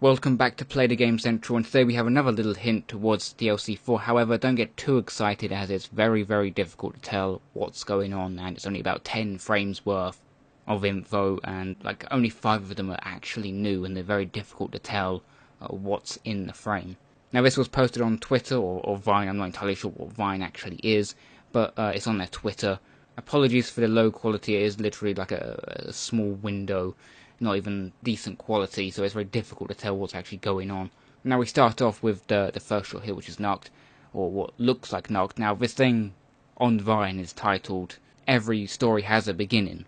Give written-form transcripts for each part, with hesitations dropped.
Welcome back to Play the Game Central, and today we have another little hint towards DLC 4. However, don't get too excited as it's very difficult to tell what's going on, and it's only about 10 frames worth of info, and like only 5 of them are actually new, and they're very difficult to tell what's in the frame. Now this was posted on Twitter or Vine. I'm not entirely sure what Vine actually is, but it's on their Twitter. Apologies for the low quality. It is literally like a small window, not even decent quality, so it's very difficult to tell what's actually going on. Now we start off with the first shot here, which is Noct, or what looks like Noct. Now this thing on Vine is titled "Every Story Has a Beginning,"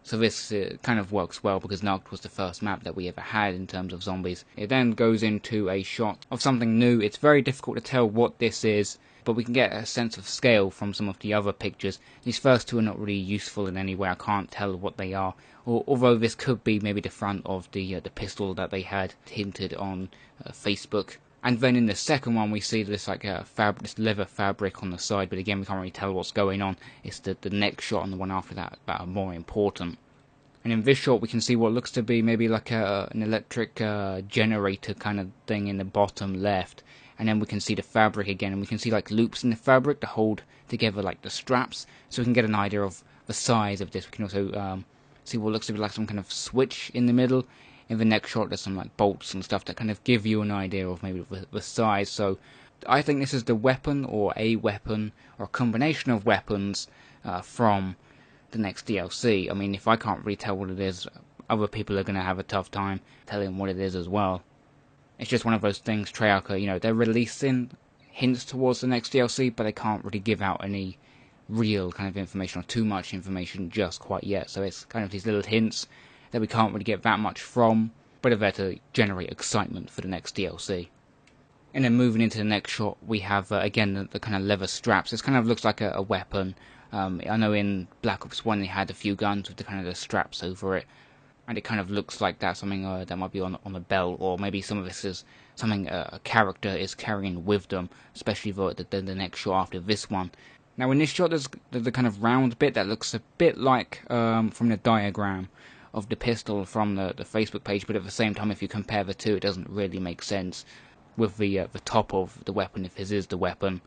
so this kind of works well because Noct was the first map that we ever had in terms of zombies. It then goes into a shot of something new. It's very difficult to tell what this is, but we can get a sense of scale from some of the other pictures. These first two are not really useful in any way. I can't tell what they are. Although this could be maybe the front of the pistol that they had hinted on Facebook. And then in the second one we see this like this leather fabric on the side, but again we can't really tell what's going on. It's the next shot and the one after that are more important. And in this shot we can see what looks to be maybe like an electric generator kind of thing in the bottom left. And then we can see the fabric again, and we can see like loops in the fabric to hold together like the straps, so we can get an idea of the size of this. We can also see what looks to be like some kind of switch in the middle. In the next shot there's some like bolts and stuff that kind of give you an idea of maybe the size. So I think this is the weapon, or a weapon, or a combination of weapons from the next DLC. I mean, if I can't really tell what it is, other people are going to have a tough time telling what it is as well. It's just one of those things, Treyarch, they're releasing hints towards the next DLC, but they can't really give out any real kind of information or too much information just quite yet. So it's kind of these little hints that we can't really get that much from, but are there to generate excitement for the next DLC. And then moving into the next shot, we have, again, the kind of leather straps. This kind of looks like a weapon. I know in Black Ops 1 they had a few guns with the kind of the straps over it. And it kind of looks like that, something that might be on a belt, or maybe some of this is something a character is carrying with them, especially the next shot after this one. Now in this shot there's the kind of round bit that looks a bit like from the diagram of the pistol from the Facebook page, but at the same time if you compare the two it doesn't really make sense with the top of the weapon, if this is the weapon.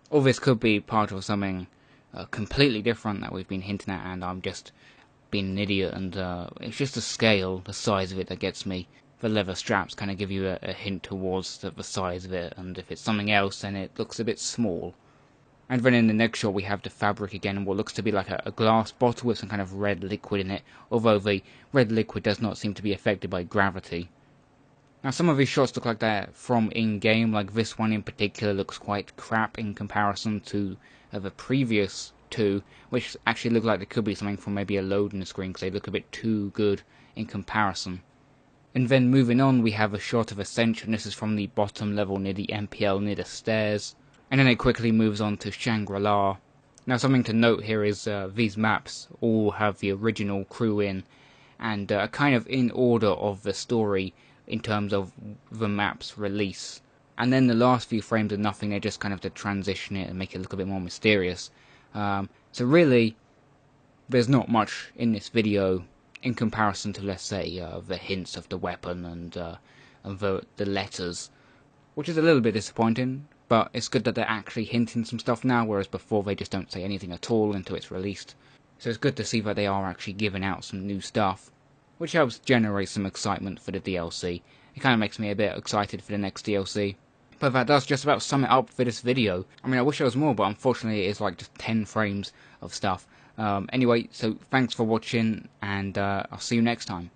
Or this could be part of something completely different that we've been hinting at, and I'm just being an idiot, and it's just the scale, the size of it that gets me. The leather straps kind of give you a hint towards the size of it, and if it's something else then it looks a bit small. And then in the next shot we have the fabric again, and what looks to be like a glass bottle with some kind of red liquid in it, although the red liquid does not seem to be affected by gravity. Now some of these shots look like they're from in-game, like this one in particular looks quite crap in comparison to the previous two, which actually look like they could be something from maybe a loading screen, because they look a bit too good in comparison. And then moving on we have a shot of Ascension. This is from the bottom level near the MPL, near the stairs. And then it quickly moves on to Shangri-La. Now something to note here is these maps all have the original crew in, and are kind of in order of the story in terms of the map's release. And then the last few frames are nothing, they're just kind of to transition it and make it look a bit more mysterious. So really, there's not much in this video in comparison to, let's say, the hints of the weapon and the letters, which is a little bit disappointing, but it's good that they're actually hinting some stuff now, whereas before they just don't say anything at all until it's released. So it's good to see that they are actually giving out some new stuff, which helps generate some excitement for the DLC. It kind of makes me a bit excited for the next DLC. But that does just about sum it up for this video. I mean, I wish there was more, but unfortunately it is like just 10 frames of stuff. Anyway, so thanks for watching, and I'll see you next time.